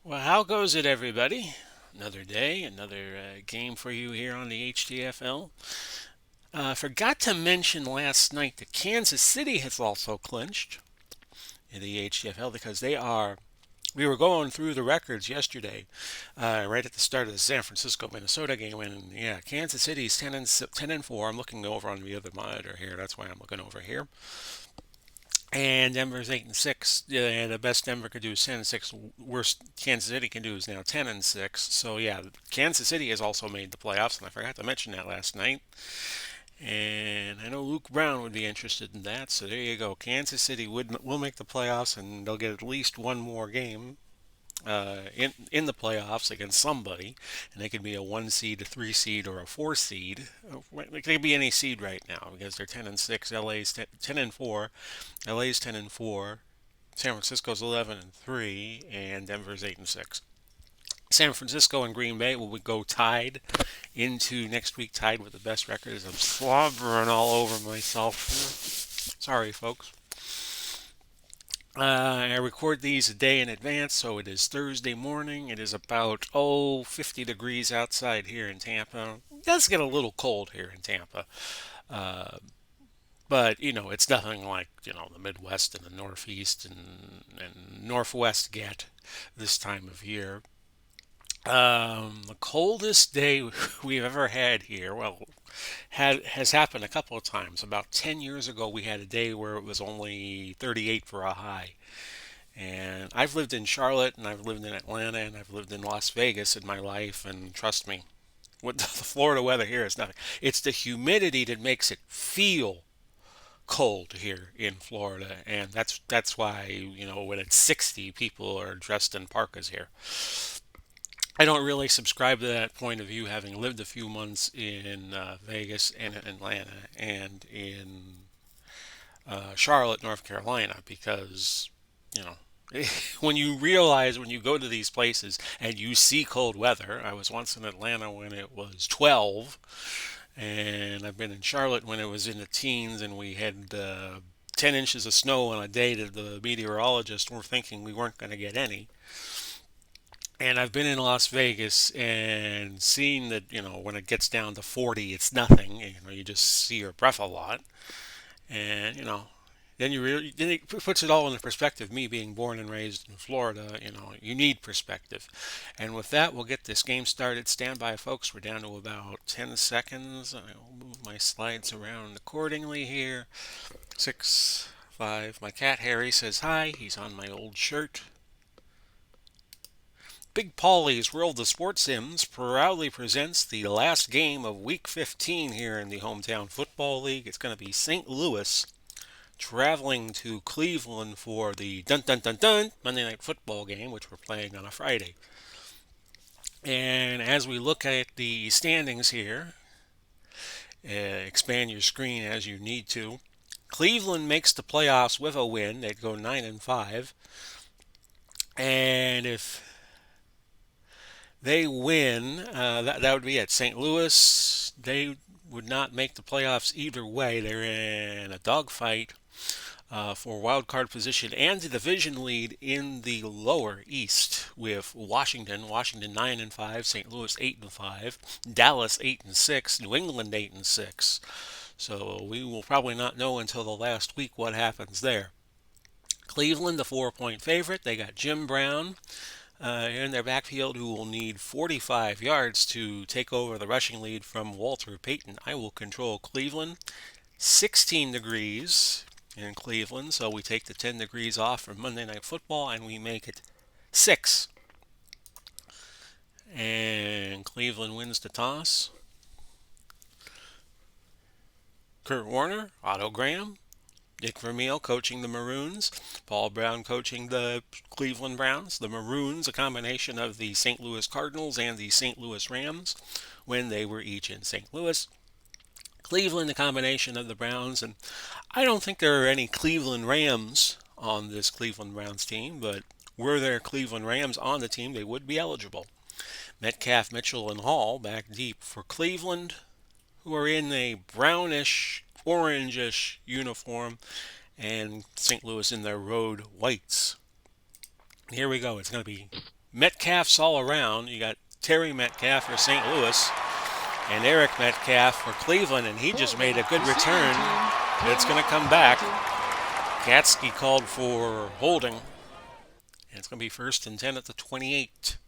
Well, how goes it, everybody? Another day, another game for you here on the HTFL. Forgot to mention last night that Kansas City has also clinched in the HTFL because they are. We were going through the records yesterday, right at the start of the San Francisco Minnesota game, and yeah, Kansas City's 10 and 4. I'm looking over on the other monitor here. That's why I'm looking over here. And Denver's 8-6. Yeah, the best Denver could do is 10-6. Worst Kansas City can do is now 10-6. So yeah, Kansas City has also made the playoffs, and I forgot to mention that last night. And I know Luke Brown would be interested in that. So there you go. Kansas City will make the playoffs, and they'll get at least one more game in the playoffs against somebody, and they could be a 1 seed, a 3 seed, or a 4 seed. They could be any seed right now because they're 10-6. LA's 10-4. LA's 10-4. San Francisco's 11-3, and Denver's 8-6. San Francisco and Green Bay will go tied into next week, tied with the best record. As I'm slobbering all over myself. Sorry, folks. I record these a day in advance, so it is Thursday morning. It is about 50 degrees outside here in Tampa. It does get a little cold here in Tampa, uh, but it's nothing like the Midwest and the Northeast and Northwest get this time of year. The coldest day we've ever had here, well, has happened a couple of times. About 10 years ago, we had a day where it was only 38 for a high. And I've lived in Charlotte, and I've lived in Atlanta, and I've lived in Las Vegas in my life, and trust me, what the Florida weather here is nothing. It's the humidity that makes it feel cold here in Florida, and that's why when it's 60, people are dressed in parkas here. I don't really subscribe to that point of view, having lived a few months in Vegas and in Atlanta and in Charlotte, North Carolina, because you know when you realize when you go to these places and you see cold weather. I was once in Atlanta when it was 12, and I've been in Charlotte when it was in the teens, and we had 10 inches of snow on a day that the meteorologists were thinking we weren't going to get any. And I've been in Las Vegas and seen that, when it gets down to 40, it's nothing. You just see your breath a lot. And, then then it puts it all into perspective. Me being born and raised in Florida, you need perspective. And with that, we'll get this game started. Stand by, folks. We're down to about 10 seconds. I'll move my slides around accordingly here. 6, 5. My cat Harry says hi. He's on my old shirt. Big Paulie's World of Sports Sims proudly presents the last game of Week 15 here in the Hometown Football League. It's going to be St. Louis traveling to Cleveland for the dun dun dun dun Monday Night Football game, which we're playing on a Friday. And as we look at the standings here, expand your screen as you need to. Cleveland makes the playoffs with a win. They'd go 9-5. And if they win, that would be at St. Louis. They would not make the playoffs either way. They're in a dogfight for wild card position and the division lead in the lower East with Washington. Washington 9-5, St. Louis 8-5, Dallas 8-6, New England 8-6. So we will probably not know until the last week what happens there. Cleveland, the 4-point favorite. They got Jim Brown in their backfield, who will need 45 yards to take over the rushing lead from Walter Payton. I will control Cleveland. 16 degrees in Cleveland, so we take the 10 degrees off from Monday Night Football and we make it 6. And Cleveland wins the toss. Kurt Warner, Otto Graham, Dick Vermeil coaching the Maroons, Paul Brown coaching the Cleveland Browns. The Maroons, a combination of the St. Louis Cardinals and the St. Louis Rams when they were each in St. Louis. Cleveland, a combination of the Browns, and I don't think there are any Cleveland Rams on this Cleveland Browns team, but were there Cleveland Rams on the team, they would be eligible. Metcalf, Mitchell, and Hall back deep for Cleveland, who are in a brownish, orangish uniform, and St. Louis in their road whites. Here we go. It's going to be Metcalf's all around. You got Terry Metcalf for St. Louis and Eric Metcalf for Cleveland, and he just made a good return. It's going to come back. Gatsky called for holding, and it's going to be 1st and 10 at the 28.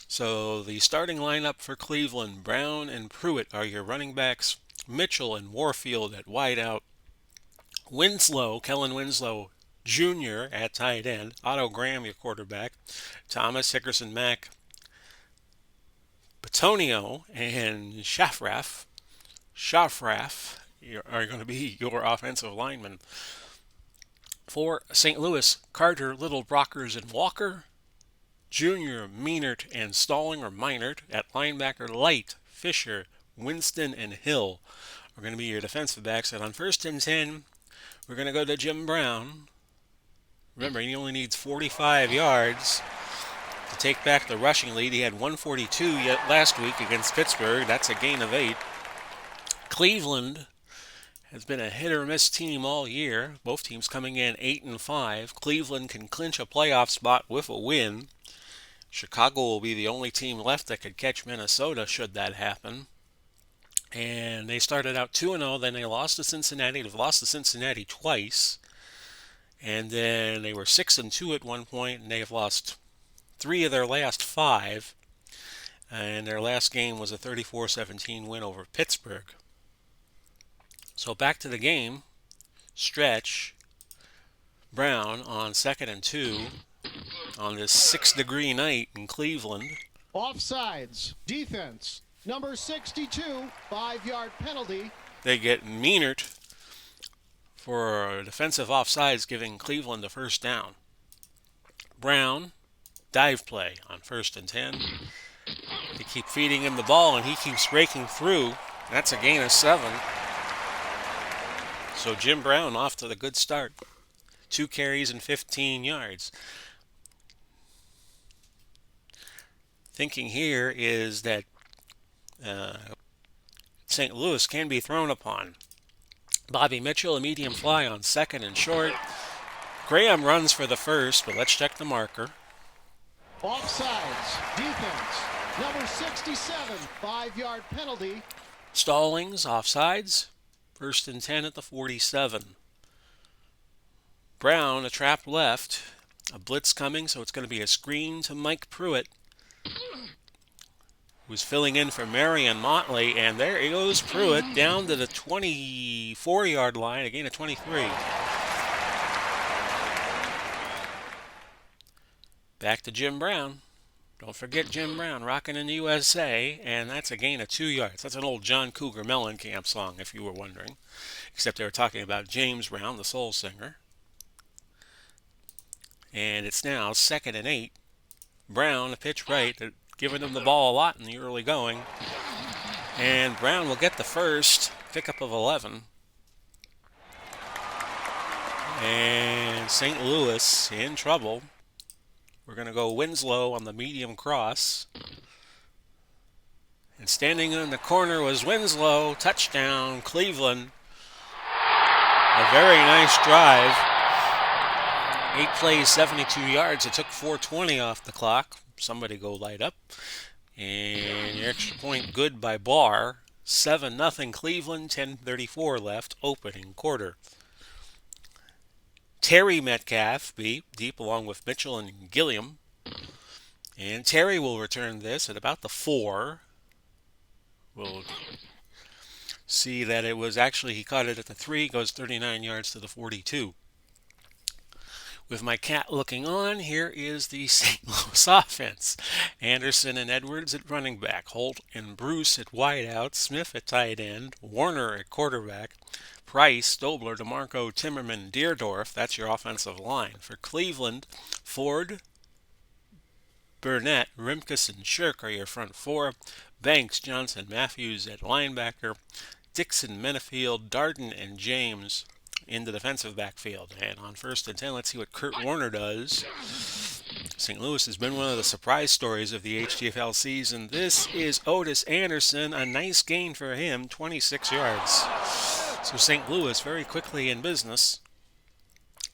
So the starting lineup for Cleveland, Brown and Pruitt are your running backs. Mitchell and Warfield at wideout. Kellen Winslow Jr. at tight end. Otto Graham, your quarterback. Thomas, Hickerson, Mack, Batonio, and Shafraff are going to be your offensive linemen. For St. Louis, Carter, Little, Brockers, and Walker. Junior, Meinert, and Stalling or Meinert at linebacker. Light, Fisher, Winston, and Hill are going to be your defensive backs. And on 1st and 10, we're going to go to Jim Brown. Remember, he only needs 45 yards to take back the rushing lead. He had 142 last week against Pittsburgh. That's a gain of 8. Cleveland has been a hit-or-miss team all year. Both teams coming in 8-5. Cleveland can clinch a playoff spot with a win. Chicago will be the only team left that could catch Minnesota should that happen. And they started out 2-0, then they lost to Cincinnati. They've lost to Cincinnati twice. And then they were 6-2 at one point, and they have lost 3 of their last 5. And their last game was a 34-17 win over Pittsburgh. So back to the game. Stretch. Brown on 2nd and 2 on this 6-degree night in Cleveland. Offsides. Defense. Number 62. 5-yard penalty. They get Meinert for defensive offsides, giving Cleveland the first down. Brown. Dive play on 1st and 10. They keep feeding him the ball, and he keeps breaking through. That's a gain of 7. So Jim Brown off to the good start. 2 carries and 15 yards. Thinking here is that St. Louis can be thrown upon. Bobby Mitchell, a medium fly on 2nd and short. Graham runs for the first, but let's check the marker. Offsides. Defense. Number 67. 5-yard penalty. Stallings, offsides. 1st and 10 at the 47. Brown, a trap left. A blitz coming, so it's going to be a screen to Mike Pruitt, who's filling in for Marion Motley. And there he goes, Pruitt, down to the 24-yard line, a gain of 23. Back to Jim Brown. Don't forget Jim Brown, rocking in the USA, and that's a gain of 2 yards. That's an old John Cougar Mellencamp song, if you were wondering. Except they were talking about James Brown, the soul singer. And it's now 2nd and 8. Brown, a pitch right. They're giving him the ball a lot in the early going. And Brown will get the first, pickup of 11. And St. Louis in trouble. We're going to go Winslow on the medium cross. And standing in the corner was Winslow. Touchdown, Cleveland. A very nice drive. 8 plays, 72 yards. It took 4:20 off the clock. Somebody go light up. And your extra point good by Barr. 7-0 Cleveland, 10:34 left, opening quarter. Terry Metcalf deep along with Mitchell and Gilliam. And Terry will return this at about the 4. We'll see that it was actually, he caught it at the 3, goes 39 yards to the 42. With my cat looking on, here is the St. Louis offense. Anderson and Edwards at running back. Holt and Bruce at wideout. Smith at tight end. Warner at quarterback. Price, Dobler, DeMarco, Timmerman, Deerdorf. That's your offensive line. For Cleveland, Ford, Burnett, Rimkus, and Shirk are your front 4. Banks, Johnson, Matthews at linebacker. Dixon, Menefield, Darden, and James in the defensive backfield. And on 1st and 10, let's see what Kurt Warner does. St. Louis has been one of the surprise stories of the HTFL season. This is Otis Anderson. A nice gain for him, 26 yards. So St. Louis very quickly in business.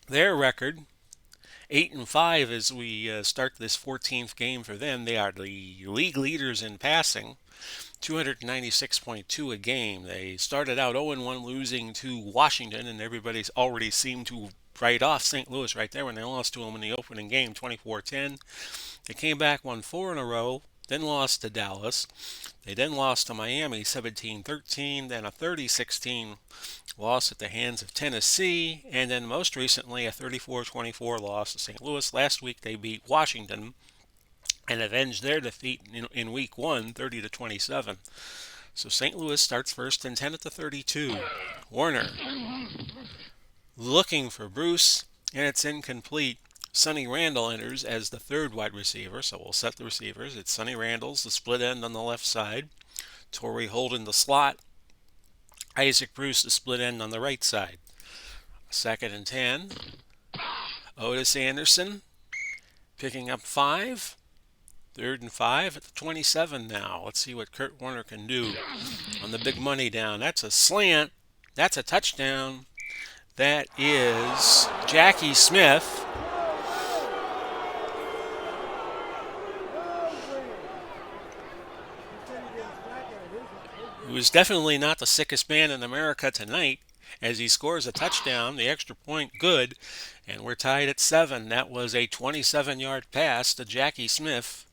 Their record, 8-5 as we start this 14th game for them. They are the league leaders in passing, 296.2 a game. They started out 0-1 losing to Washington, and everybody's already seemed to write off St. Louis right there when they lost to them in the opening game, 24-10. They came back, won 4 in a row, then lost to Dallas. They then lost to Miami 17-13, then a 30-16 loss at the hands of Tennessee, and then most recently a 34-24 loss to St. Louis. Last week they beat Washington and avenged their defeat in week 1, 30-27. So St. Louis starts first and 10 at the 32. Warner looking for Bruce, and it's incomplete. Sonny Randall enters as the third wide receiver, so we'll set the receivers. It's Sonny Randall's the split end on the left side. Torrey Holden the slot. Isaac Bruce the split end on the right side. Second and 10. Otis Anderson picking up 5. Third and 5 at the 27 now. Let's see what Kurt Warner can do on the big money down. That's a slant. That's a touchdown. That is Jackie Smith. Who is definitely not the sickest man in America tonight as he scores a touchdown, the extra point good, and we're tied at 7. That was a 27-yard pass to Jackie Smith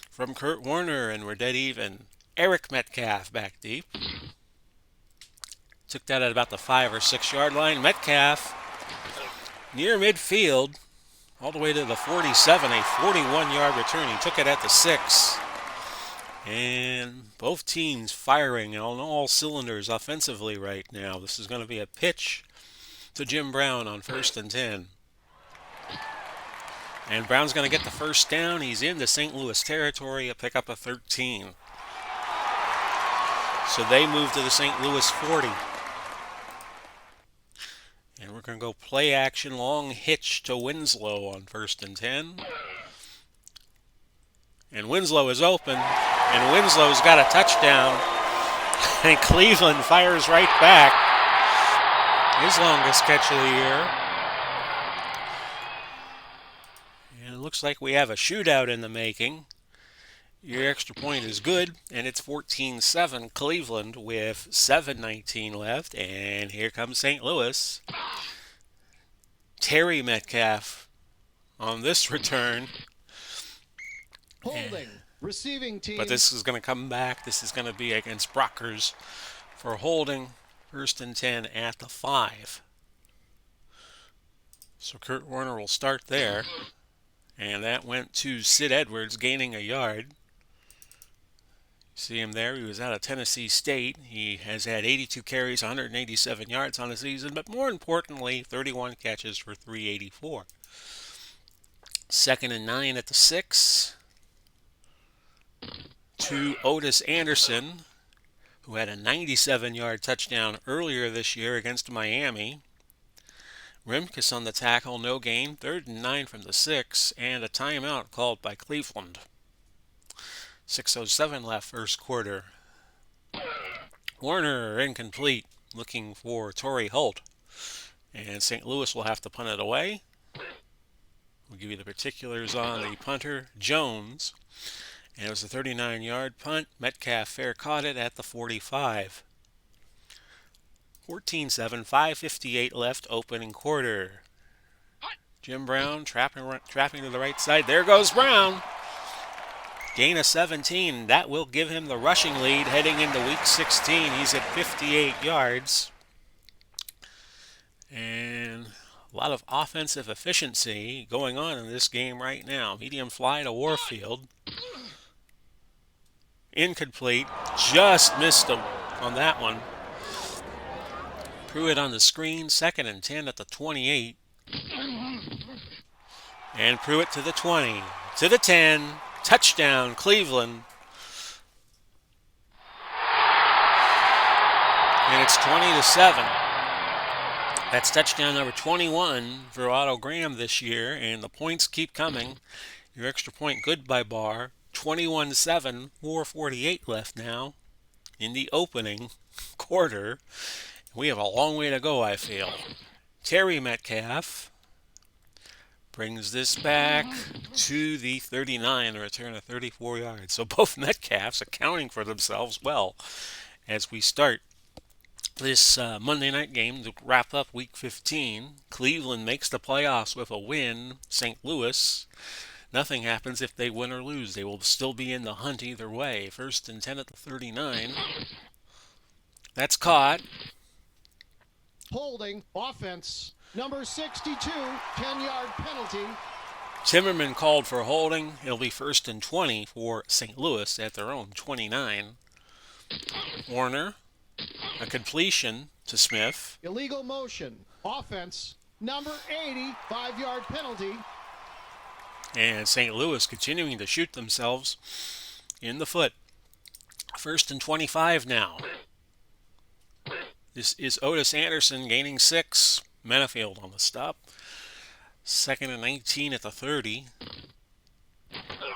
from Kurt Warner, and we're dead even. Eric Metcalf back deep. Took that at about the 5 or 6 yard line. Metcalf near midfield, all the way to the 47, a 41-yard return. He took it at the 6. And both teams firing on all cylinders offensively right now. This is going to be a pitch to Jim Brown on first and 10. And Brown's going to get the first down. He's into St. Louis territory, a pickup of 13. So they move to the St. Louis 40. And we're going to go play action, long hitch to Winslow on first and 10. And Winslow is open, and Winslow's got a touchdown. And Cleveland fires right back. His longest catch of the year. And it looks like we have a shootout in the making. Your extra point is good, and it's 14-7 Cleveland with 7:19 left. And here comes St. Louis. Terry Metcalf on this return. Holding. Receiving team. But this is going to come back. This is going to be against Brockers for holding. First and 10 at the 5. So Kurt Warner will start there. And that went to Sid Edwards, gaining a yard. See him there. He was out of Tennessee State. He has had 82 carries, 187 yards on the season. But more importantly, 31 catches for 384. Second and 9 at the 6. To Otis Anderson, who had a 97-yard touchdown earlier this year against Miami. Rimkus on the tackle, no gain. Third and 9 from the 6, and a timeout called by Cleveland. 6:07 left first quarter. Warner incomplete, looking for Torrey Holt. And St. Louis will have to punt it away. We'll give you the particulars on the punter, Jones. And it was a 39-yard punt. Metcalf fair caught it at the 45. 14-7, 5:58 left, opening quarter. Jim Brown trapping to the right side. There goes Brown. Gain of 17. That will give him the rushing lead heading into week 16. He's at 58 yards. And a lot of offensive efficiency going on in this game right now. Medium fly to Warfield. Incomplete. Just missed him on that one. Pruitt on the screen. Second and 10 at the 28. And Pruitt to the 20. To the 10. Touchdown, Cleveland. And it's 20-7. That's touchdown number 21 for Otto Graham this year. And the points keep coming. Your extra point good by Barr. 21-7, 4:48 left now in the opening quarter. We have a long way to go, I feel. Terry Metcalf Brings this back to the 39, a return of 34 yards. So both Metcalfs accounting for themselves well as we start this Monday night game to wrap up Week 15. Cleveland makes the playoffs with a win. St. Louis, nothing happens if they win or lose. They will still be in the hunt either way. First and 10 at the 39. That's caught. Holding offense. Number 62, 10-yard penalty. Timmerman called for holding. It'll be first and 20 for St. Louis at their own 29. Warner, a completion to Smith. Illegal motion. Offense. Number 80, 5-yard penalty. And St. Louis continuing to shoot themselves in the foot. First and 25 now. This is Otis Anderson gaining 6. Menafield on the stop. Second and 19 at the 30.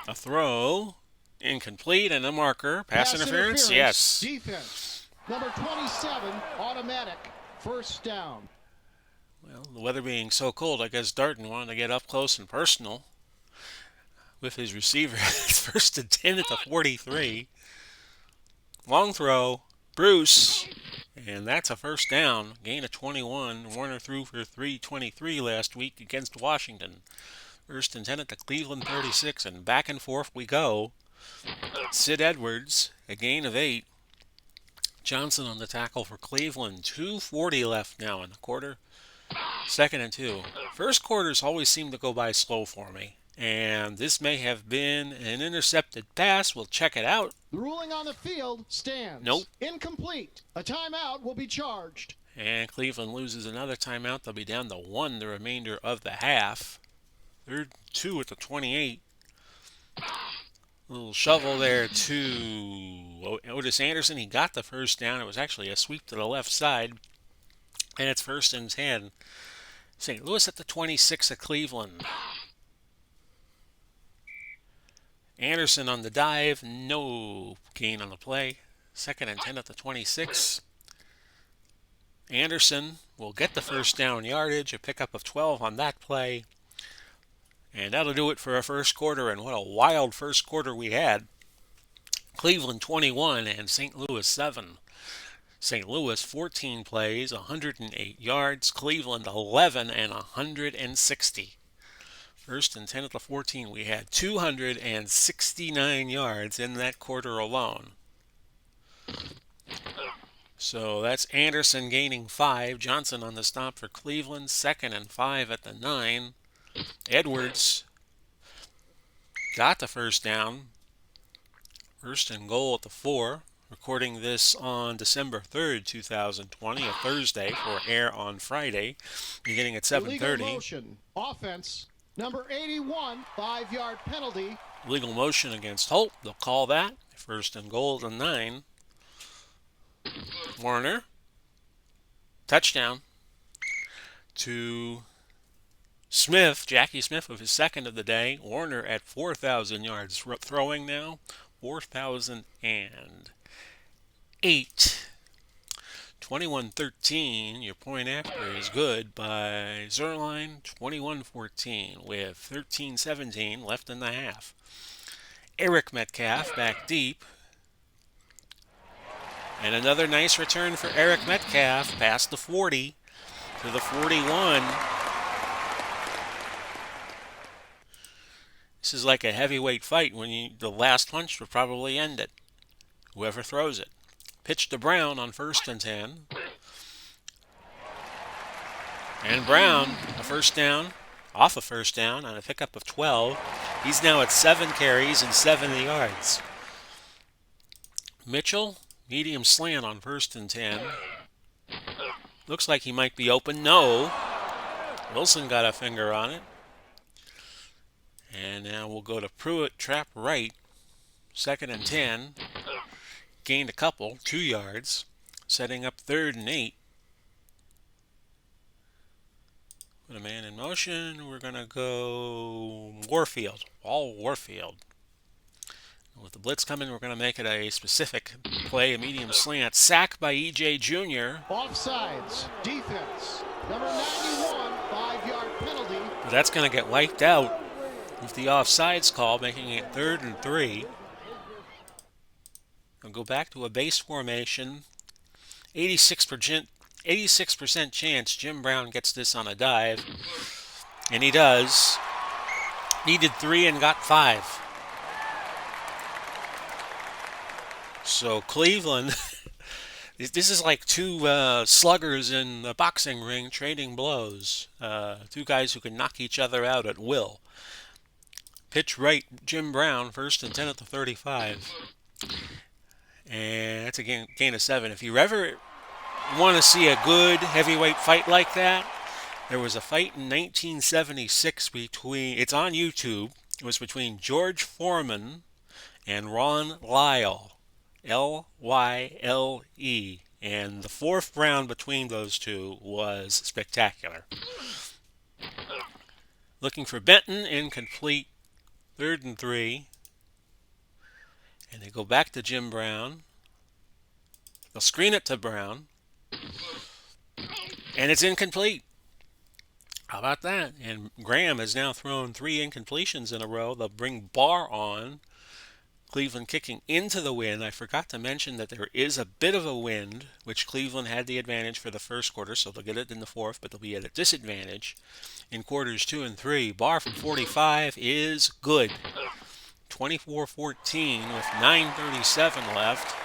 A throw. Incomplete and a marker. Pass interference? Yes. Defense. Number 27, automatic. First down. Well, the weather being so cold, I guess Darton wanted to get up close and personal with his receiver. First and 10 at the 43. Long throw. Bruce. And that's a first down. Gain of 21. Warner threw for 323 last week against Washington. First and 10 at the Cleveland 36. And back and forth we go. Sid Edwards, a gain of 8. Johnson on the tackle for Cleveland. 2:40 left now in the quarter. Second and 2. First quarters always seem to go by slow for me. And this may have been an intercepted pass. We'll check it out. The ruling on the field stands. Nope. Incomplete. A timeout will be charged. And Cleveland loses another timeout. They'll be down to 1 the remainder of the half. Third 2 at the 28. Little shovel there to Otis Anderson. He got the first down. It was actually a sweep to the left side. And it's first and 10. St. Louis at the 26 of Cleveland. Anderson on the dive. No gain on the play. Second and 10 at the 26. Anderson will get the first down yardage. A pickup of 12 on that play. And that'll do it for a first quarter. And what a wild first quarter we had. Cleveland 21 and St. Louis 7. St. Louis 14 plays, 108 yards. Cleveland 11 and 160. First and 10 at the 14, we had 269 yards in that quarter alone. So that's Anderson gaining 5. Johnson on the stop for Cleveland. Second and 5 at the 9. Edwards got the first down. First and goal at the 4. Recording this on December 3rd, 2020, a Thursday, for air on Friday, beginning at 7:30. Illegal motion. Offense. Number 81, 5-yard penalty. Legal motion against Holt. They'll call that. First and goal at the 9. Warner. Touchdown to Smith. Jackie Smith with his second of the day. Warner at 4,000 yards throwing now. 4,008. 21-13. Your point after is good by Zerline. 21-14 with 13-17 left in the half. Eric Metcalf back deep. And another nice return for Eric Metcalf past the 40 to the 41. This is like a heavyweight fight when the last punch will probably end it. Whoever throws it. Pitch to Brown on first and 10. And Brown, a first down, off a first down on a pickup of 12. He's now at 7 carries and 70 yards. Mitchell, medium slant on first and 10. Looks like he might be open. No. Wilson got a finger on it. And now we'll go to Pruitt, trap right. Second and 10. Gained a couple, 2 yards. Setting up third and 8. Put a man in motion. We're going to go Warfield. All Warfield. With the blitz coming, we're going to make it a specific play, a medium slant. Sack by E.J. Jr. Offsides. Defense. Number 91, 5-yard penalty. But that's going to get wiped out with the offsides call, making it 3rd and 3. They'll go back to a base formation. 86% chance Jim Brown gets this on a dive. And he does. Needed 3 and got 5. So Cleveland, this is like two sluggers in the boxing ring trading blows. Two guys who can knock each other out at will. Pitch right, Jim Brown, 1st and 10 at the 35. And that's a gain of 7. If you ever want to see a good heavyweight fight like that, there was a fight in 1976 between, it's on YouTube, it was between George Foreman and Ron Lyle, Lyle. And the 4th round between those two was spectacular. Looking for Benton, incomplete, 3rd and 3. And they go back to Jim Brown. They'll screen it to Brown. And it's incomplete. How about that? And Graham has now thrown 3 incompletions in a row. They'll bring Barr on. Cleveland kicking into the wind. I forgot to mention that there is a bit of a wind, which Cleveland had the advantage for the first quarter, so they'll get it in the 4th, but they'll be at a disadvantage in quarters 2 and 3. Barr from 45 is good. 24-14 with 9:37 left.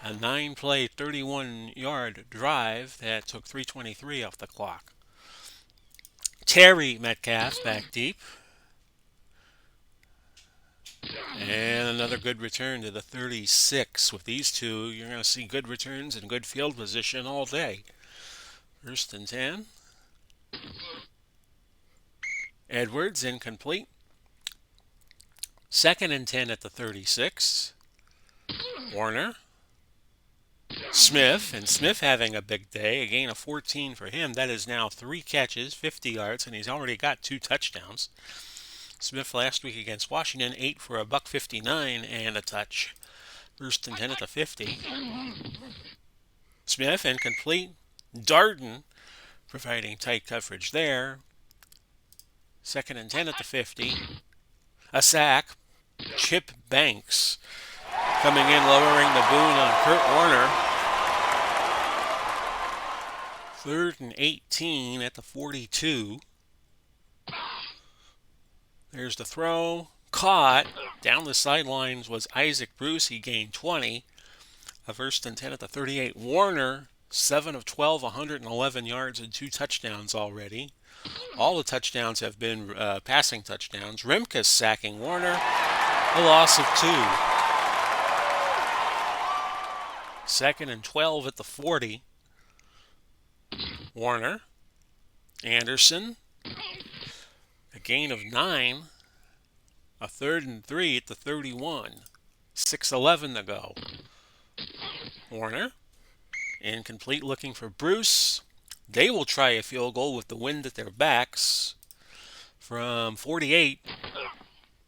A 9-play, 31-yard drive that took 3:23 off the clock. Terry Metcalf back deep. And another good return to the 36. With these two, you're going to see good returns and good field position all day. 1st and 10. Edwards incomplete. 2nd and 10 at the 36. Warner. Smith, and Smith having a big day, a gain of 14 for him. That is now 3 catches, 50 yards, and he's already got 2 touchdowns. Smith last week against Washington, 8 for a $1.59 and a touch. 1st and 10 at the 50. Smith incomplete. Darden providing tight coverage there. 2nd and 10 at the 50. A sack. Chip Banks coming in, lowering the boon on Kurt Warner. 3rd and 18 at the 42. There's the throw. Caught. Down the sidelines was Isaac Bruce. He gained 20. A 1st and 10 at the 38. Warner, 7 of 12, 111 yards and 2 touchdowns already. All the touchdowns have been passing touchdowns. Rimkus sacking Warner. A loss of 2. 2nd and 12 at the 40. Warner. Anderson. A gain of 9. A 3rd and 3 at the 31. 6:11 to go. Warner. Incomplete, looking for Bruce. They will try a field goal with the wind at their backs from 48.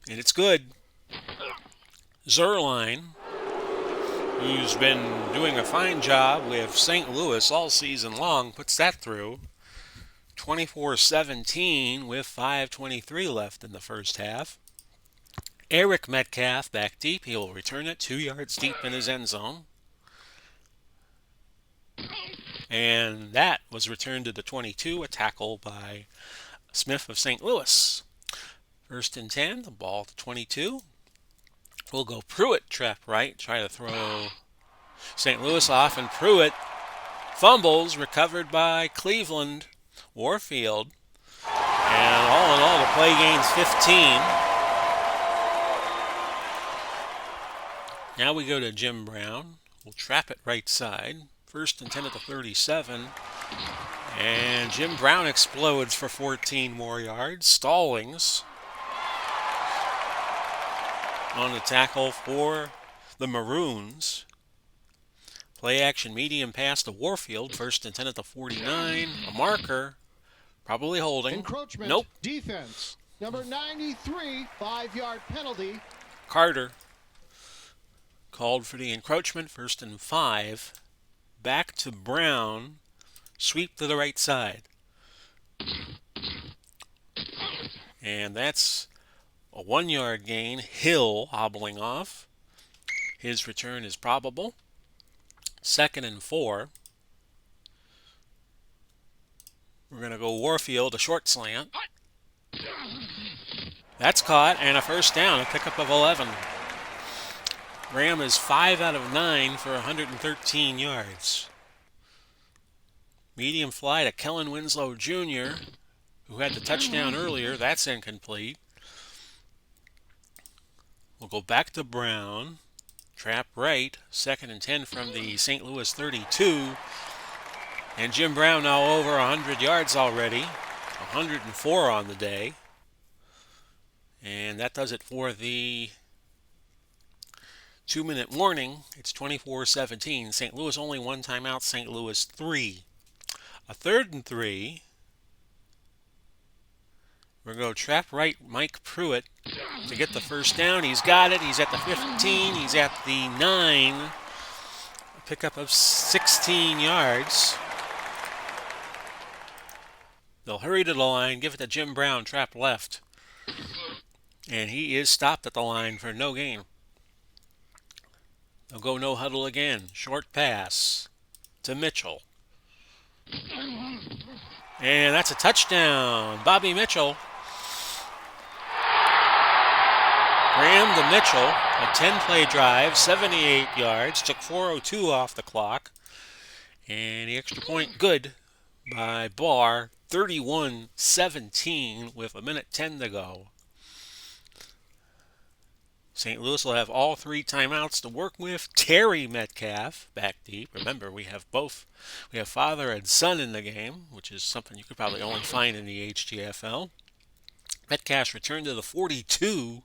And it's good. Zerline, who's been doing a fine job with St. Louis all season long, puts that through. 24-17 with 5:23 left in the first half. Eric Metcalf back deep. He will return it 2 yards deep in his end zone. And that was returned to the 22, a tackle by Smith of St. Louis. 1st and 10, the ball to 22. We'll go Pruitt trap right, try to throw St. Louis off, and Pruitt fumbles, recovered by Cleveland. Warfield. And all in all, the play gains 15. Now we go to Jim Brown. We'll trap it right side. 1st and 10 at the 37. And Jim Brown explodes for 14 more yards. Stallings on the tackle for the Maroons. Play action medium pass to Warfield. 1st and 10 at the 49. A marker. Probably holding. Encroachment. Nope. Defense. Number 93, 5-yard penalty. Carter called for the encroachment. 1st and 5. Back to Brown. Sweep to the right side. And that's a 1 yard gain. Hill hobbling off. His return is probable. 2nd and 4. We're going to go Warfield, a short slant. That's caught, and a first down, a pickup of 11. Graham is 5 out of 9 for 113 yards. Medium fly to Kellen Winslow Jr., who had the touchdown earlier. That's incomplete. We'll go back to Brown. Trap right. 2nd and 10 from the St. Louis 32. And Jim Brown now over 100 yards already. 104 on the day. And that does it for the 2-minute warning. It's 24-17. St. Louis only 1 timeout. St. Louis 3. A 3rd and 3. We're going to go trap right Mike Pruitt to get the first down. He's got it. He's at the 15. He's at the 9. A pickup of 16 yards. They'll hurry to the line, give it to Jim Brown, trap left. And he is stopped at the line for no gain. They'll go no huddle again. Short pass to Mitchell. And that's a touchdown. Bobby Mitchell. Graham to Mitchell, a 10-play drive, 78 yards, took 4:02 off the clock. And the extra point good by Barr, 31-17 with 1:10 to go. St. Louis will have all 3 timeouts to work with. Terry Metcalf back deep. Remember, we have both. We have father and son in the game, which is something you could probably only find in the HTFL. Metcalf's returned to the 42.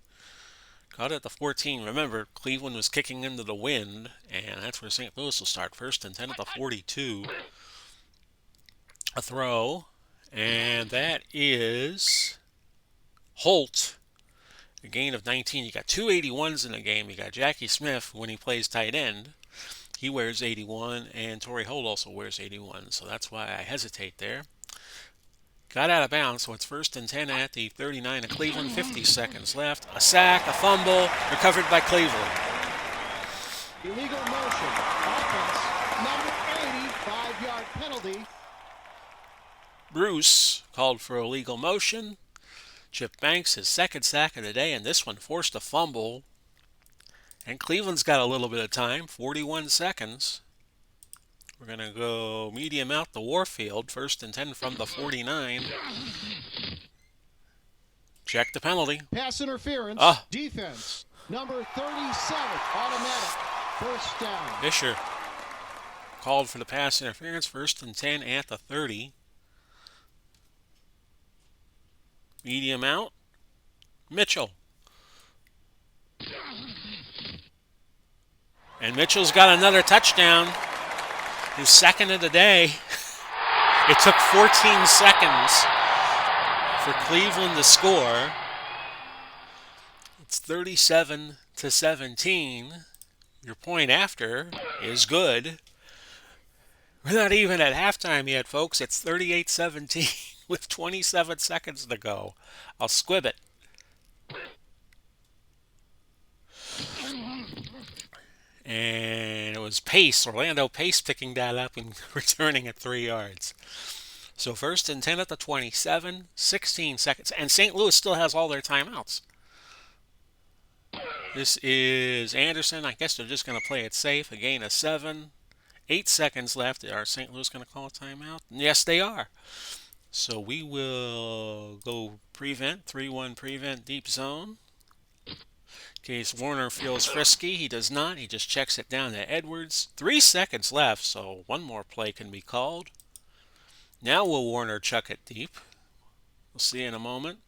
Caught at the 14. Remember, Cleveland was kicking into the wind, and that's where St. Louis will start. 1st and 10 at the 42. A throw, and that is Holt. A gain of 19. You got 2 81s in the game. You got Jackie Smith when he plays tight end. He wears 81, and Torrey Holt also wears 81, so that's why I hesitate there. Got out of bounds, so it's 1st and 10 at the 39 of Cleveland. 50 seconds left. A sack, a fumble, recovered by Cleveland. Illegal motion. Offense. Number 80, 5-yard penalty. Bruce called for illegal motion. Chip Banks, his 2nd sack of the day, and this one forced a fumble. And Cleveland's got a little bit of time, 41 seconds. We're going to go medium out to Warfield, 1st and 10 from the 49. Check the penalty. Pass interference. Defense. Number 37, automatic. First down. Fisher called for the pass interference, 1st and 10 at the 30. Medium out. Mitchell. And Mitchell's got another touchdown. His 2nd of the day. It took 14 seconds for Cleveland to score. It's 37-17. Your point after is good. We're not even at halftime yet, folks. It's 38-17 with 27 seconds to go. I'll squib it. And it was Pace, Orlando Pace, picking that up and returning at 3 yards. So 1st and 10 at the 27, 16 seconds. And St. Louis still has all their timeouts. This is Anderson. I guess they're just going to play it safe. A gain of 7. 8 seconds left. Are St. Louis going to call a timeout? Yes, they are. So we will go prevent, 3-1 prevent deep zone. In case Warner feels frisky, he does not. He just checks it down to Edwards. 3 seconds left, so one more play can be called. Now will Warner chuck it deep? We'll see in a moment.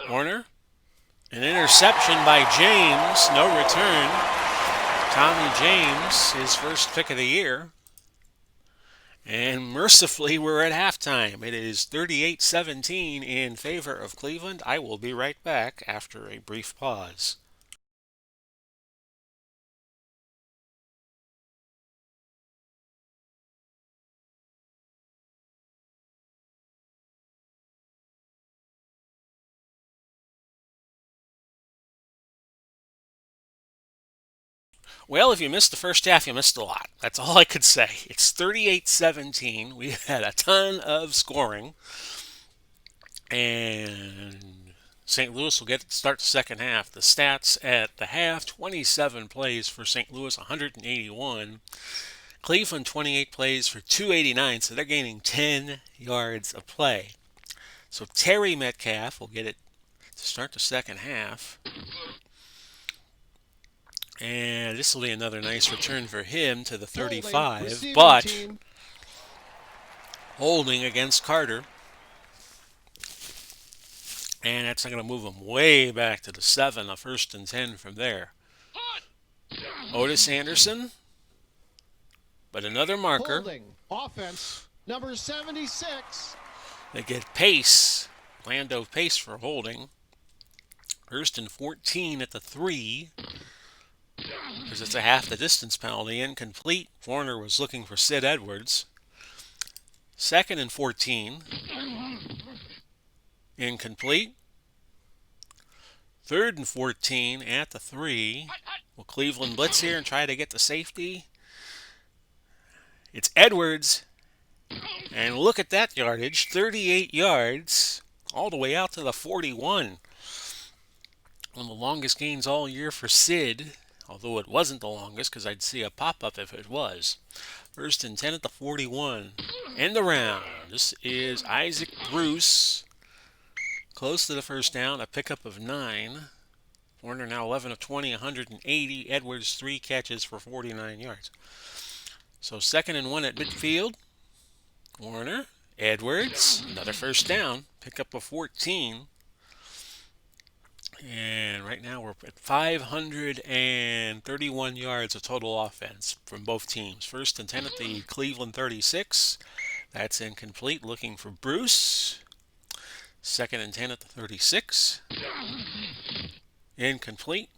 Warner. An interception by James. No return. Tommy James, his first pick of the year. And mercifully, we're at halftime. It is 38-17 in favor of Cleveland. I will be right back after a brief pause. Well, if you missed the first half, you missed a lot. That's all I could say. It's 38-17. We had a ton of scoring. And St. Louis will get to start the second half. The stats at the half: 27 plays for St. Louis, 181. Cleveland, 28 plays for 289, so they're gaining 10 yards a play. So Terry Metcalf will get it to start the second half. And this will be another nice return for him to the 35, but holding against Carter. And that's not going to move him way back to the 7, a 1st and 10 from there. Otis Anderson, but another marker. Holding. Offense, number 76. They get Pace, Lando Pace for holding. 1st and 14 at the 3, because it's a half the distance penalty. Incomplete. Warner was looking for Sid Edwards. 2nd and 14. Incomplete. 3rd and 14 at the 3. Will Cleveland blitz here and try to get the safety? It's Edwards. And look at that yardage. 38 yards. All the way out to the 41. One of the longest gains all year for Sid. Although it wasn't the longest, because I'd see a pop-up if it was. 1st and 10 at the 41. End around. This is Isaac Bruce. Close to the first down, a pickup of 9. Warner now 11 of 20, 180. Edwards 3 catches for 49 yards. So 2nd and 1 at midfield. Warner, Edwards, another first down, pickup of 14. And right now we're at 531 yards of total offense from both teams. 1st and 10 at the Cleveland 36. That's incomplete, looking for Bruce. 2nd and 10 at the 36. Incomplete.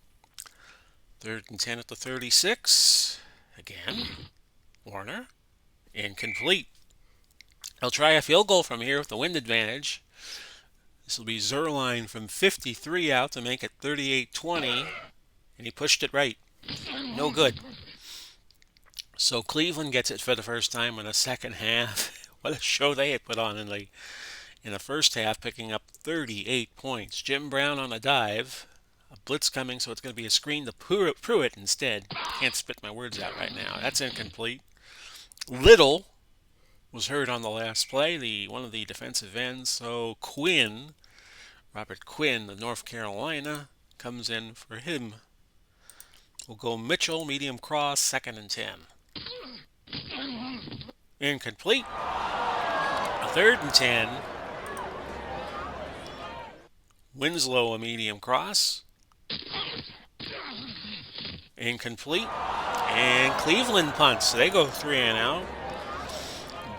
3rd and 10 at the 36. Again, Warner. Incomplete. They'll try a field goal from here with the wind advantage. This will be Zerline from 53 out to make it 38-20. And he pushed it right. No good. So Cleveland gets it for the first time in the second half. What a show they had put on in the first half, picking up 38 points. Jim Brown on a dive. A blitz coming, so it's going to be a screen to Pruitt instead. Can't spit my words out right now. That's incomplete. Little was hurt on the last play, one of the defensive ends. So Quinn, Robert Quinn of North Carolina, comes in for him. We'll go Mitchell, medium cross, 2nd and 10. Incomplete. 3rd and 10. Winslow, a medium cross. Incomplete. And Cleveland punts. They go 3 and out.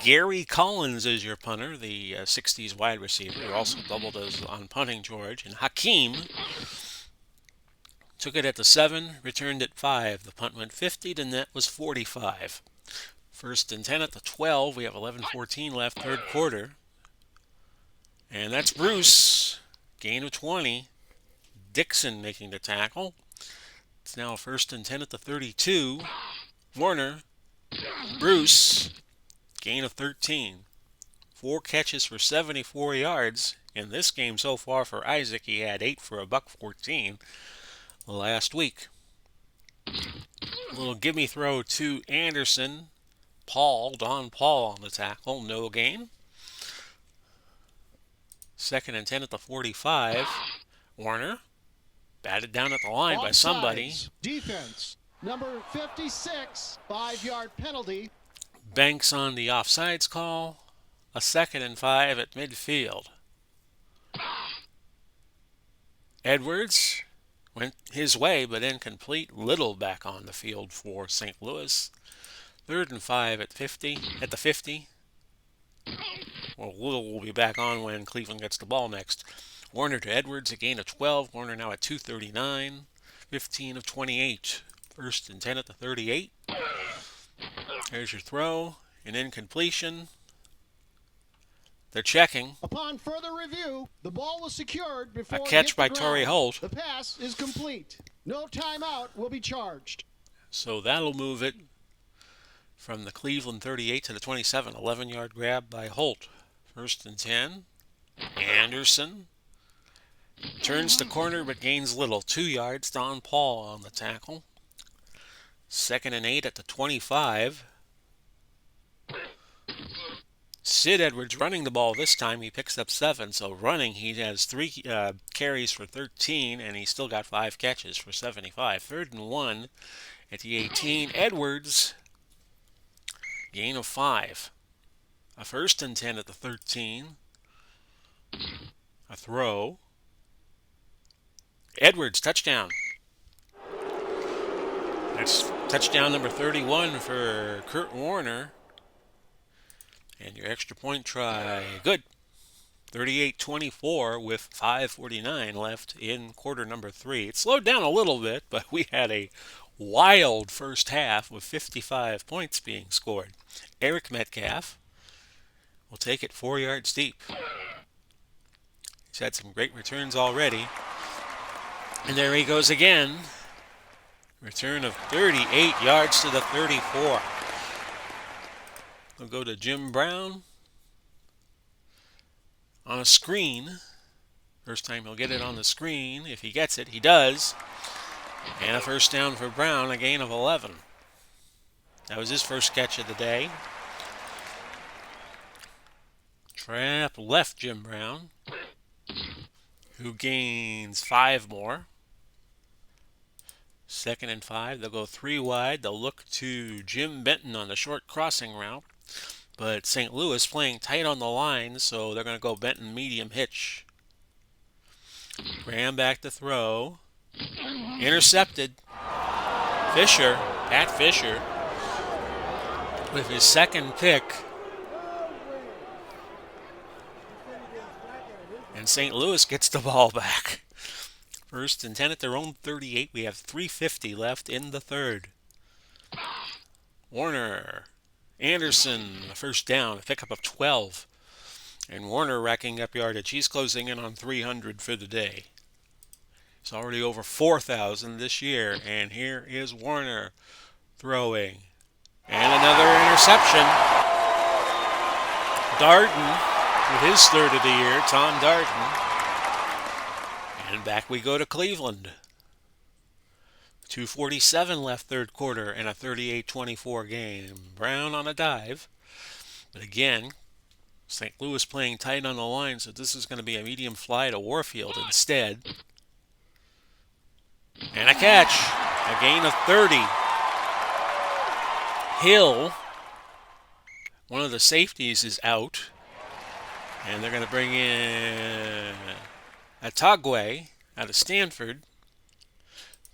Gary Collins is your punter, the 60s wide receiver, who also doubled as on punting George. And Hakeem took it at the 7, returned at 5. The punt went 50, the net was 45. 1st and 10 at the 12. We have 11:14 left, 3rd quarter. And that's Bruce. Gain of 20. Dixon making the tackle. It's now 1st and 10 at the 32. Warner. Bruce. Gain of 13. 4 catches for 74 yards. In this game so far for Isaac, he had 8 for $114 last week. A little gimme throw to Anderson. Don Paul on the tackle. No gain. 2nd and 10 at the 45. Warner. Batted down at the line by somebody. Defense. Number 56. 5-yard penalty. Banks on the offsides call. A 2nd and 5 at midfield. Edwards went his way, but incomplete. Little back on the field for St. Louis. 3rd and 5 at the 50. Well, Little will be back on when Cleveland gets the ball next. Warner to Edwards, a gain of 12. Warner now at 239. 15 of 28. 1st and 10 at the 38. There's your throw. An incompletion. They're checking. Upon further review, the ball was secured before a catch by Torrey Holt. The pass is complete. No timeout will be charged. So that'll move it from the Cleveland 38 to the 27. 11-yard grab by Holt. 1st and 10. Anderson turns the corner but gains little. 2 yards. Don Paul on the tackle. 2nd and 8 at the 25. Sid Edwards running the ball this time. He picks up 7. So running, he has 3 carries for 13, and he's still got 5 catches for 75. 3rd and 1 at the 18. Edwards, gain of 5. A 1st and 10 at the 13. A throw. Edwards, touchdown. That's touchdown number 31 for Kurt Warner. And your extra point try, good. 38-24 with 5:49 left in quarter number 3. It slowed down a little bit, but we had a wild first half with 55 points being scored. Eric Metcalf will take it 4 yards deep. He's had some great returns already. And there he goes again. Return of 38 yards to the 34. We'll go to Jim Brown on a screen. First time he'll get it on the screen. If he gets it, he does. And a 1st down for Brown, a gain of 11. That was his first catch of the day. Trap left Jim Brown, who gains 5 more. 2nd and 5. They'll go 3 wide. They'll look to Jim Benton on the short crossing route. But St. Louis playing tight on the line, so they're going to go Benton medium hitch. Graham back to throw. Intercepted. Pat Fisher, with his 2nd pick. And St. Louis gets the ball back. 1st and 10 at their own 38. We have 3:50 left in the 3rd. Warner. Anderson, a 1st down, a pickup of 12. And Warner racking up yardage. He's closing in on 300 for the day. He's already over 4,000 this year. And here is Warner throwing. And another interception. Darden with his 3rd of the year, Tom Darden. And back we go to Cleveland. 2:47 left 3rd quarter and a 38-24 game. Brown on a dive. But again, St. Louis playing tight on the line, so this is going to be a medium fly to Warfield instead. And a catch. A gain of 30. Hill, one of the safeties, is out. And they're going to bring in Atagwe out of Stanford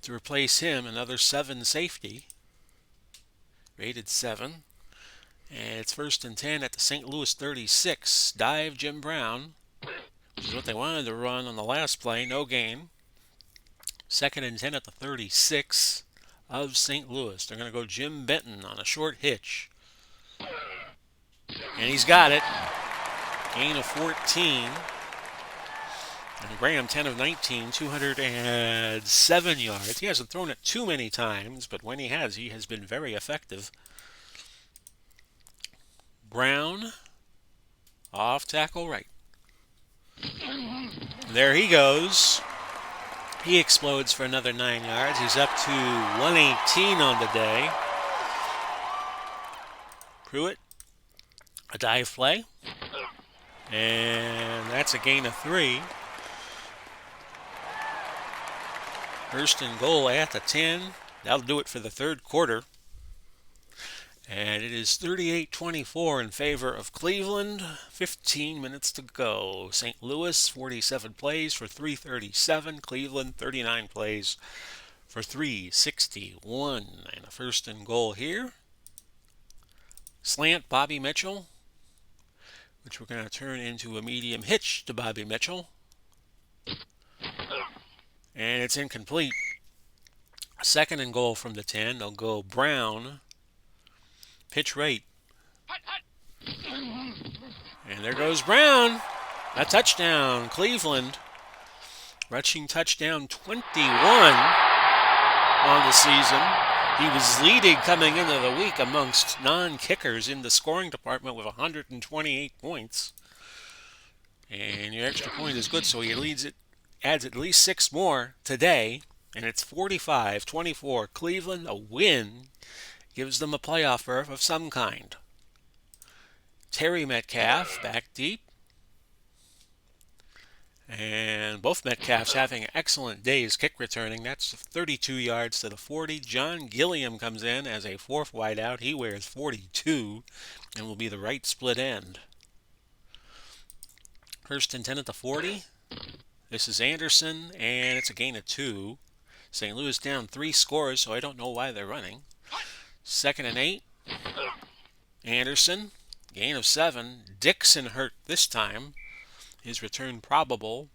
to replace him, another 7 safety, rated 7. And it's 1st and 10 at the St. Louis 36. Dive Jim Brown, which is what they wanted to run on the last play, no gain. 2nd and 10 at the 36 of St. Louis. They're going to go Jim Benton on a short hitch. And he's got it. Gain of 14. And Graham, 10 of 19, 207 yards. He hasn't thrown it too many times, but when he has been very effective. Brown, off tackle right. There he goes. He explodes for another 9 yards. He's up to 118 on the day. Pruitt, a dive play. And that's a gain of 3. 1st and goal at the 10. That'll do it for the 3rd quarter. And it is 38-24 in favor of Cleveland. 15 minutes to go. St. Louis, 47 plays for 337. Cleveland, 39 plays for 361. And a 1st and goal here. Slant, Bobby Mitchell, which we're going to turn into a medium hitch to Bobby Mitchell. And it's incomplete. 2nd and goal from the 10. They'll go Brown. Pitch right. And there goes Brown. A touchdown, Cleveland. Rushing touchdown 21 on the season. He was leading coming into the week amongst non-kickers in the scoring department with 128 points. And your extra point is good, so he leads it, adds at least 6 more today, and it's 45-24. Cleveland, a win, gives them a playoff berth of some kind. Terry Metcalf back deep. And both Metcalfs having excellent days kick returning. That's 32 yards to the 40. John Gilliam comes in as a fourth wideout. He wears 42 and will be the right split end. First and 10 at the 40. This is Anderson, and it's a gain of 2. St. Louis down 3 scores, so I don't know why they're running. Second and 8. Anderson, gain of 7. Dixon hurt this time. His return probable.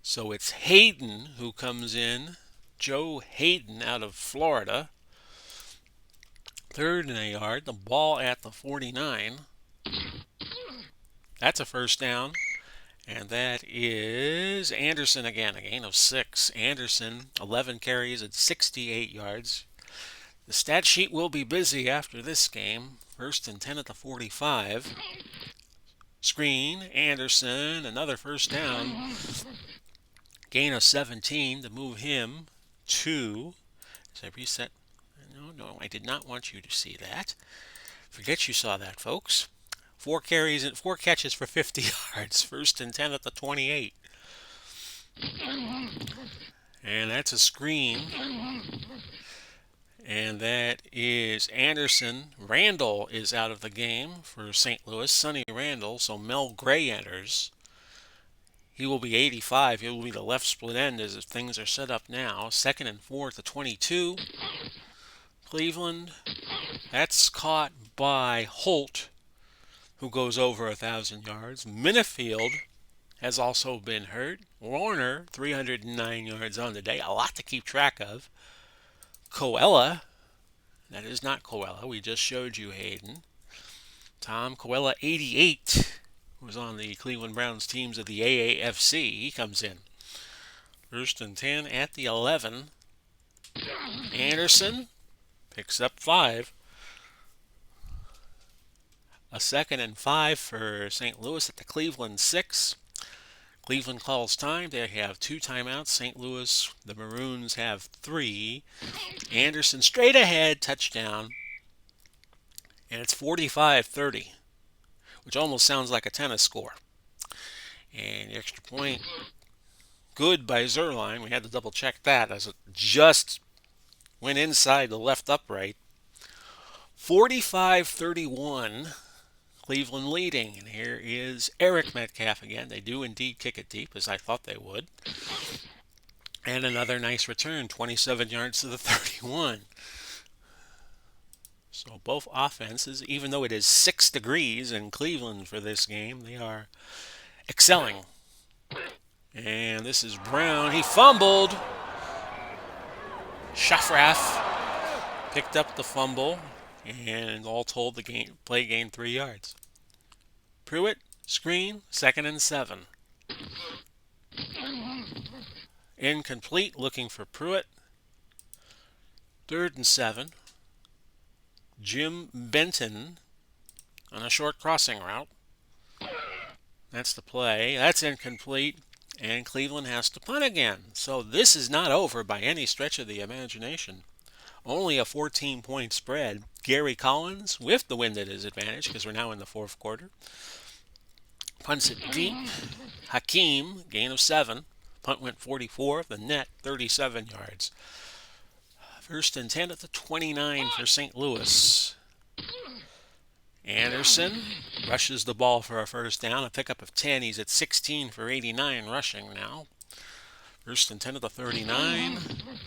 So it's Hayden who comes in. Joe Hayden out of Florida. Third and a yard. The ball at the 49. That's a first down. And that is Anderson again, a gain of 6. Anderson, 11 carries at 68 yards. The stat sheet will be busy after this game. First and 10 at the 45. Screen, Anderson, another first down. Gain of 17 to move him to, as I reset, no, I did not want you to see that. Forget you saw that, folks. 4 carries and 4 catches for 50 yards. First and 10 at the 28. And that's a screen. And that is Anderson. Randall is out of the game for St. Louis. Sonny Randall. So Mel Gray enters. He will be 85. He will be the left split end as things are set up now. Second and 4 at the 22. Cleveland. That's caught by Holt, who goes over 1,000 yards. Minifield has also been hurt. Warner, 309 yards on the day. A lot to keep track of. Coella, that is not Coella. We just showed you Hayden. Tom Coella, 88, was on the Cleveland Browns teams of the AAFC. He comes in. First and 10 at the 11. Anderson picks up 5. A second and 5 for St. Louis at the Cleveland 6. Cleveland calls time. They have 2 timeouts. St. Louis, the Maroons, have 3. Anderson straight ahead, touchdown. And it's 45-30, which almost sounds like a tennis score. And the extra point, good by Zerline. We had to double check that as it just went inside the left upright. 45-31. Cleveland leading, and here is Eric Metcalf again. They do indeed kick it deep, as I thought they would. And another nice return, 27 yards to the 31. So both offenses, even though it is 6 degrees in Cleveland for this game, they are excelling. And this is Brown. He fumbled. Shafrath picked up the fumble. And all told, the play gained 3 yards. Pruitt, screen, second and 7. Incomplete, looking for Pruitt. Third and 7. Jim Benton on a short crossing route. That's the play. That's incomplete. And Cleveland has to punt again. So this is not over by any stretch of the imagination. Only a 14-point spread. Gary Collins with the wind at his advantage because we're now in the 4th quarter. Punts it deep. Hakeem, gain of 7. Punt went 44. The net, 37 yards. First and 10 at the 29 for St. Louis. Anderson rushes the ball for a first down. A pickup of 10. He's at 16 for 89 rushing now. First and 10 at the 39.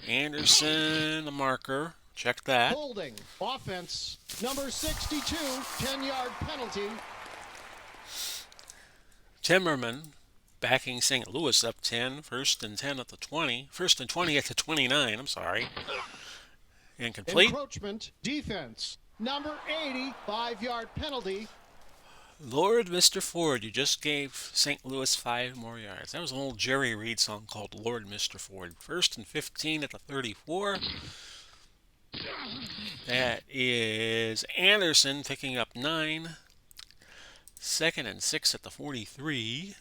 Anderson, a marker. Check that. Holding. Offense. Number 62. 10-yard penalty. Timmerman backing St. Louis up 10. First and 10 at the 20. First and 20 at the 29. I'm sorry. Incomplete. Encroachment. Defense. Number 80. 5-yard penalty. Lord, Mr. Ford, you just gave St. Louis 5 more yards. That was an old Jerry Reed song called Lord, Mr. Ford. First and 15 at the 34. That is Anderson picking up 9. 2nd and 6 at the 43.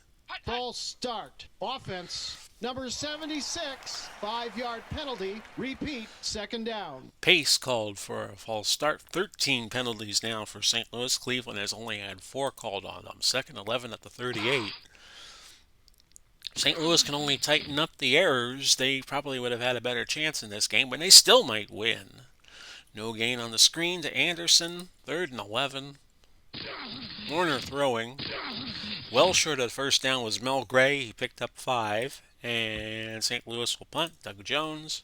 False start. Offense. Number 76, 5-yard penalty. Repeat, second down. Pace called for a false start. 13 penalties now for St. Louis. Cleveland has only had 4 called on them. 2nd 11 at the 38. St. Louis can only tighten up the errors. They probably would have had a better chance in this game, but they still might win. No gain on the screen to Anderson. 3rd and 11. Warner throwing. Well short of the first down was Mel Gray. He picked up 5. And St. Louis will punt. Doug Jones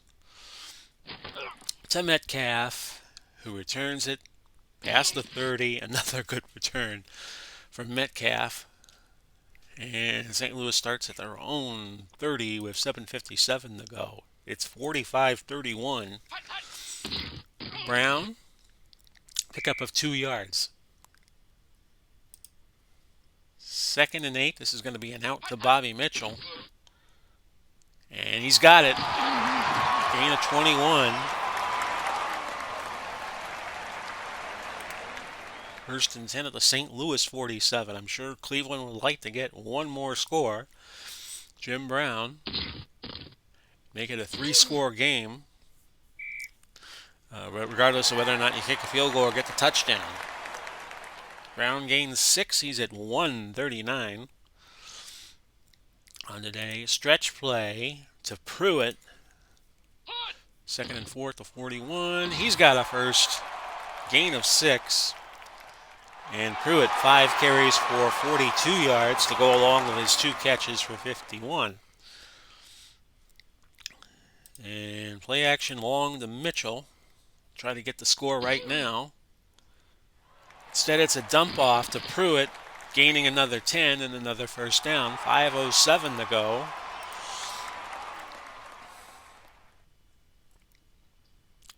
to Metcalf, who returns it past the 30. Another good return from Metcalf. And St. Louis starts at their own 30 with 7:57 to go. It's 45-31. Brown, pickup of 2 yards. 2nd and 8. This is going to be an out to Bobby Mitchell. And he's got it. Gain of 21. 1st and 10 at the St. Louis 47. I'm sure Cleveland would like to get one more score. Jim Brown, make it a 3-score game, regardless of whether or not you kick a field goal or get the touchdown. Brown gains 6. He's at 139 on the day. Stretch play to Pruitt. 2nd and 4 at the 41. He's got a first. Gain of 6. And Pruitt, 5 carries for 42 yards to go along with his 2 catches for 51. And play action long to Mitchell. Try to get the score right now. Instead, it's a dump off to Pruitt, gaining another 10 and another first down. 5:07 to go.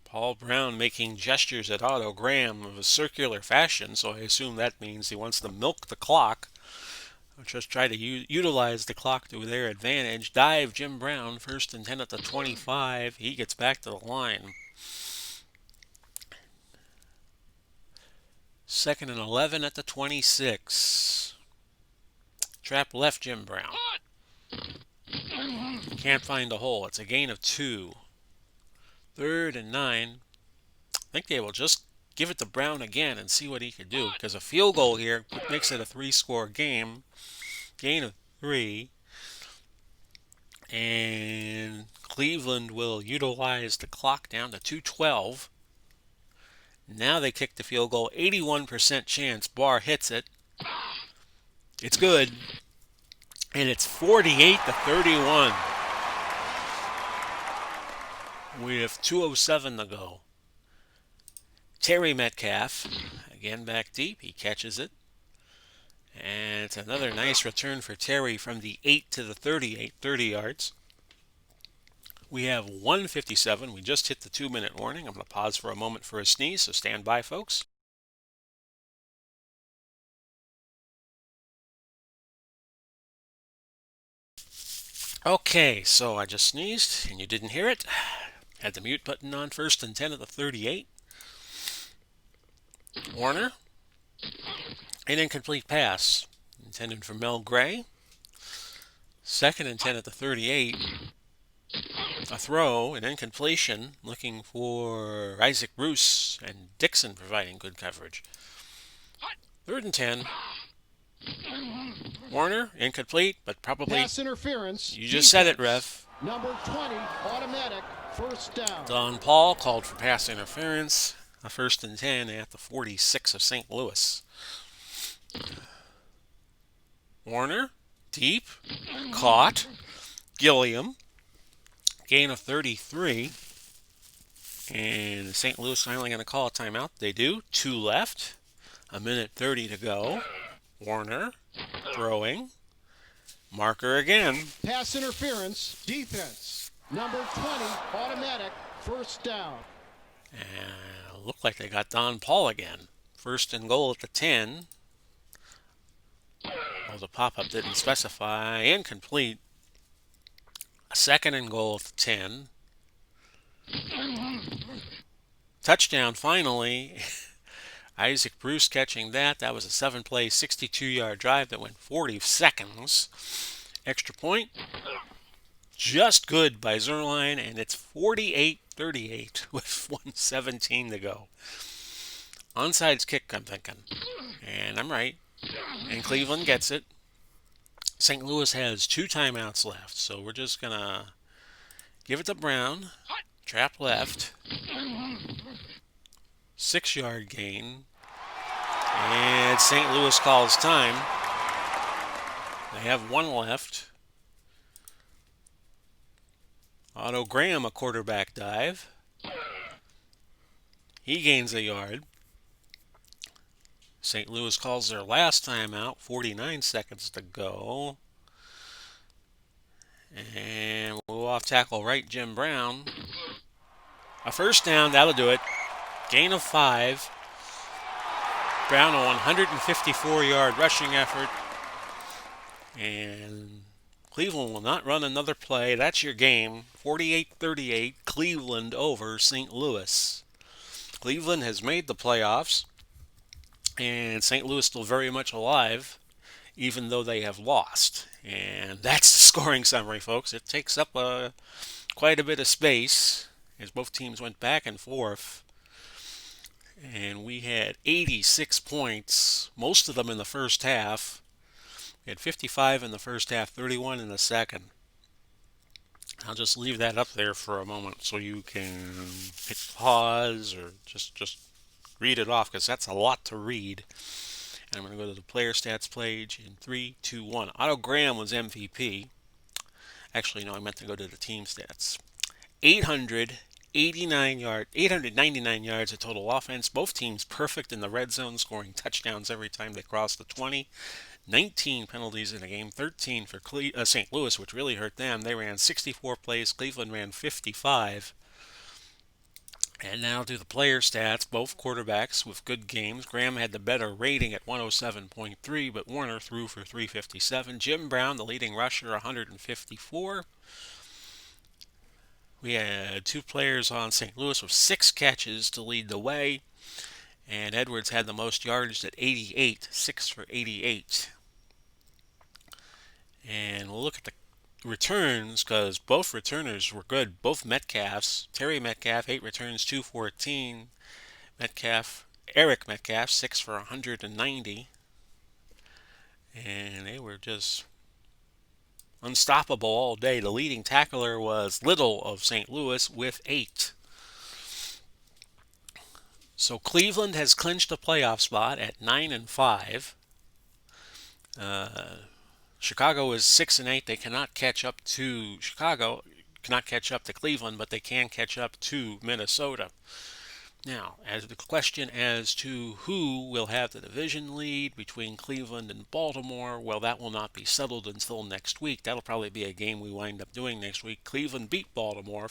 Paul Brown making gestures at Otto Graham of a circular fashion, so I assume that means he wants to milk the clock. Or just try to utilize the clock to their advantage. Dive Jim Brown, 1st and 10 at the 25. He gets back to the line. 2nd and 11 at the 26. Trap left Jim Brown. Can't find a hole. It's a gain of 2. 3rd and 9. I think they will just give it to Brown again and see what he can do, because a field goal here makes it a 3-score game. Gain of 3. And Cleveland will utilize the clock down to 2:12. Now they kick the field goal. 81% chance Barr hits it. It's good. And it's 48-31. With 2:07 to go. Terry Metcalf, again back deep. He catches it. And it's another nice return for Terry from the 8 to the 38, 30 yards. We have 1:57. We just hit the 2-minute warning. I'm going to pause for a moment for a sneeze, so stand by, folks. Okay, so I just sneezed and you didn't hear it. Had the mute button on. 1st and 10 at the 38. Warner. An incomplete pass intended for Mel Gray. 2nd and 10 at the 38. A throw, an incompletion, looking for Isaac Bruce and Dixon providing good coverage. 3rd and 10. Warner, incomplete, but probably Pass interference. You just said it, ref. Number 20, automatic, first down. Don Paul called for pass interference. A 1st and 10 at the 46 of St. Louis. Warner, deep, caught. Gilliam, gain of 33. And St. Louis finally going to call a timeout. They do. 2 left. 1:30 to go. Warner, throwing. Marker again. Pass interference, defense. Number 20, automatic, first down. And looked like they got Don Paul again. 1st and goal at the 10. Well, the pop-up didn't specify. Incomplete. A 2nd and goal at the 10. touchdown finally. Isaac Bruce catching that. That was a 7-play, 62-yard drive that went 40 seconds. Extra point, just good by Zerline, and it's 48-38 with 117 to go. Onside's kick, I'm thinking. And I'm right. And Cleveland gets it. St. Louis has 2 timeouts left, so we're just going to give it to Brown. Trap left. 6-yard gain. And St. Louis calls time. They have 1 left. Otto Graham, a quarterback dive. He gains a yard. St. Louis calls their last timeout, 49 seconds to go. And we'll off tackle right, Jim Brown. A first down, that'll do it. Gain of 5. Brown, a 154-yard rushing effort. And Cleveland will not run another play. That's your game. 48-38, Cleveland over St. Louis. Cleveland has made the playoffs, and St. Louis still very much alive, even though they have lost. And that's the scoring summary, folks. It takes up quite a bit of space as both teams went back and forth. And we had 86 points, most of them in the first half. We had 55 in the first half, 31 in the second. I'll just leave that up there for a moment so you can hit pause or just read it off, because that's a lot to read. And I'm going to go to the player stats page in 3, 2, 1. Otto Graham was MVP. Actually, no, I meant to go to the team stats. 899 yards of total offense. Both teams perfect in the red zone, scoring touchdowns every time they crossed the 20. 19 penalties in a game, 13 for St. Louis, which really hurt them. They ran 64 plays. Cleveland ran 55. And now to the player stats. Both quarterbacks with good games. Graham had the better rating at 107.3, but Warner threw for 357. Jim Brown, the leading rusher, 154. We had 2 players on St. Louis with 6 catches to lead the way. And Edwards had the most yardage at 88, 6 for 88. And we'll look at the returns, because both returners were good. Both Metcalfs. Terry Metcalf, 8 returns, 214. Eric Metcalf, 6 for 190. And they were just unstoppable all day. The leading tackler was Little of St. Louis with 8. So Cleveland has clinched a playoff spot at 9-5. Chicago is 6-8. They cannot catch up to Cleveland, but they can catch up to Minnesota. Now, as the question as to who will have the division lead between Cleveland and Baltimore, well, that will not be settled until next week. That'll probably be a game we wind up doing next week. Cleveland beat Baltimore.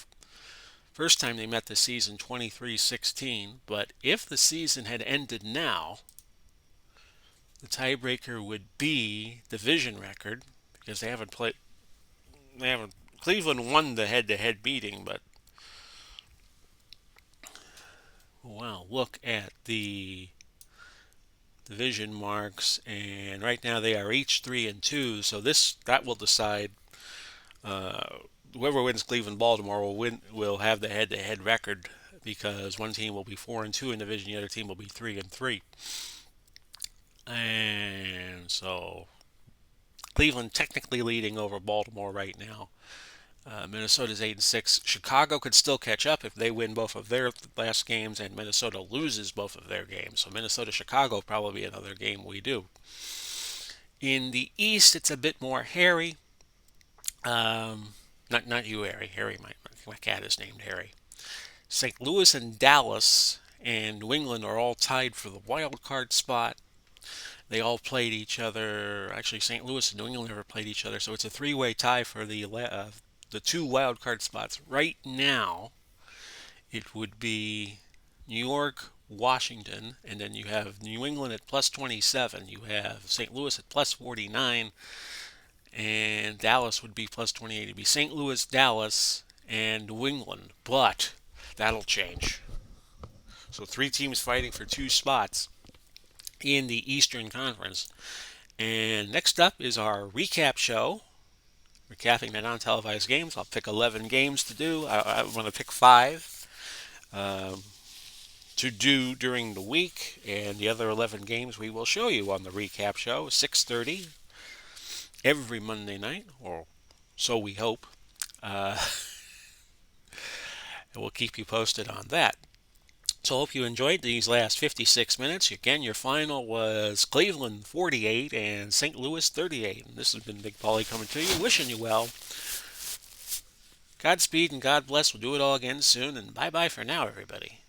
First time they met this season, 23-16. But if the season had ended now, the tiebreaker would be division record, because they haven't played. Cleveland won the head-to-head meeting, but well, look at the division marks, and right now they are each 3-2. So that will decide. Whoever wins Cleveland Baltimore will have the head-to-head record, because one team will be 4-2 in division, the other team will be 3-3. And so Cleveland technically leading over Baltimore right now. Minnesota's 8-6. Chicago could still catch up if they win both of their last games and Minnesota loses both of their games. So Minnesota-Chicago probably another game we do. In the East, it's a bit more hairy. Not you, Harry. Harry, my cat is named Harry. St. Louis and Dallas and New England are all tied for the wild card spot. They all played each other. Actually, St. Louis and New England never played each other, so it's a 3-way tie for the 2 wild card spots. Right now, it would be New York, Washington, and then you have New England at plus 27. You have St. Louis at plus 49, and Dallas would be plus 28. It'd be St. Louis, Dallas, and New England, but that'll change. So 3 teams fighting for 2 spots in the Eastern Conference. And next up is our recap show, recapping the non-televised games. I'll pick 11 games to do. I want to pick 5 um, to do during the week, and the other 11 games we will show you on the recap show, 6:30 every Monday night, or so we hope. Uh, and we'll keep you posted on that. So I hope you enjoyed these last 56 minutes. Again, your final was Cleveland 48 and St. Louis 38. And this has been Big Paulie coming to you, wishing you well. Godspeed and God bless. We'll do it all again soon. And bye-bye for now, everybody.